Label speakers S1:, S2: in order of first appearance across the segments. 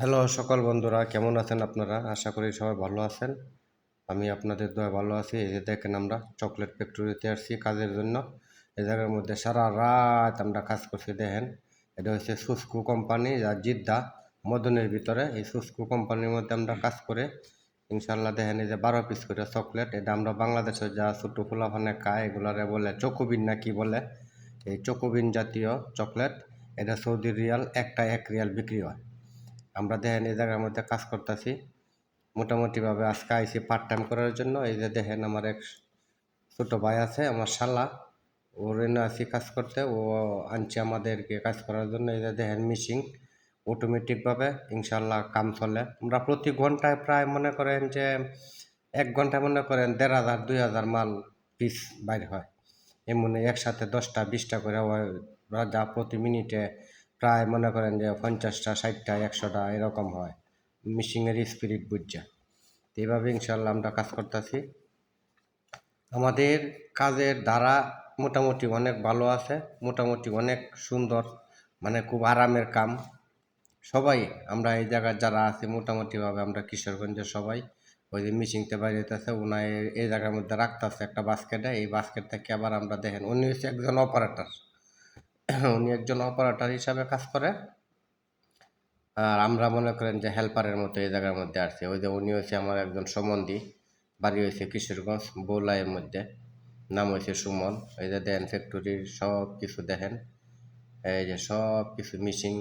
S1: Hello সকল বন্ধুরা, কেমন আছেন আপনারা? আশা করি সবাই ভালো আছেন। আমি আপনাদের দোয়ায় ভালো আছি। এই যে দেখেন, আমরা চকলেট ফ্যাক্টরিতে আসছি কাজের জন্য। এই জায়গার মধ্যে সারা রাত আমরা কাজ করছি। দেখেন, এটা হচ্ছে সুস্কু কোম্পানি, যা জিদ্দা মদনের ভিতরে। এই সুস্কু কোম্পানির মধ্যে আমরা কাজ করে ইনশাল্লাহ দেখেন, এই যে 12 পিস করে চকলেট, এটা আমরা বাংলাদেশে যা ছোটো ফুলাফানে খায় এগুলারে বলে চকোবিন না কি বলে। এই চকোবিন জাতীয় চকলেট, এটা সৌদি রিয়াল, একটা 1 রিয়াল বিক্রি হয়। আমরা দেখেন এই জায়গার মধ্যে কাজ করতেছি মোটামুটিভাবে। আজকে আইসি পার্ট টাইম করার জন্য। এই যে দেখেন, আমার এক ছোট ভাই আছে, আমার শালা, ওর এনে আছি কাজ করতে। ও আনছে আমাদেরকে কাজ করার জন্য। এই যে দেখেন, মেশিন অটোমেটিকভাবে ইনশাল্লাহ কাম চলে। আমরা প্রতি ঘন্টায় প্রায় মনে করেন যে 1 ঘন্টায় মনে করেন 1500 2000 মাল পিস বাইর হয়। এমনি একসাথে 10টা 20টা করে হয়। যা প্রতি মিনিটে প্রায় মনে করেন যে 50টা 60টা 100টা এরকম হয়। মেশিনের স্পিরিট বুঝছে। এইভাবে ইনশাল্লাহ আমরা কাজ করতেছি। আমাদের কাজের ধারা মোটামুটি অনেক ভালো আছে, মোটামুটি অনেক সুন্দর, মানে খুব আরামের কাম। সবাই আমরা এই জায়গার যারা আছি মোটামুটিভাবে আমরা কিশোরগঞ্জের সবাই। ওই যে মিশিংতে বাইরেতেছে উনায় এই জায়গার মধ্যে রাখতেছে একটা বাস্কেটে। এই বাস্কেট থেকে আবার আমরা দেখেন, উনি হচ্ছে একজন অপারেটর। উনি একজন অপারেটর হিসাবে কাজ করে। আর আমরা মনে করেন যে হেল্পারের মতো এই জায়গার মধ্যে আসছে। ওই যে উনি হচ্ছে আমার একজন সম্বন্ধী, বাড়ি হয়েছে কিশোরগঞ্জ বৌলাইয়ের মধ্যে, নাম হয়েছে সুমন। এই যে দেখেন ফ্যাক্টরির সব কিছু দেখেন, এই যে সব কিছু মিশিং,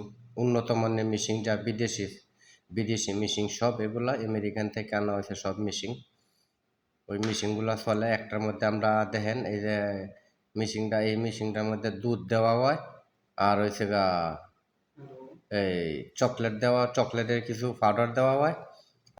S1: উন্নত মানের মিশিং, যা বিদেশি বিদেশি মিশিং সব এগুলা আমেরিকান থেকে আনা হয়েছে সব মিশিং। ওই মেশিনগুলো চলে একটার মধ্যে। আমরা দেখেন এই যে মেশিনটা, এই মেশিনটার মধ্যে দুধ দেওয়া হয়, আর হয়েছে গা এই চকলেট দেওয়া, চকলেটের কিছু পাউডার দেওয়া হয়।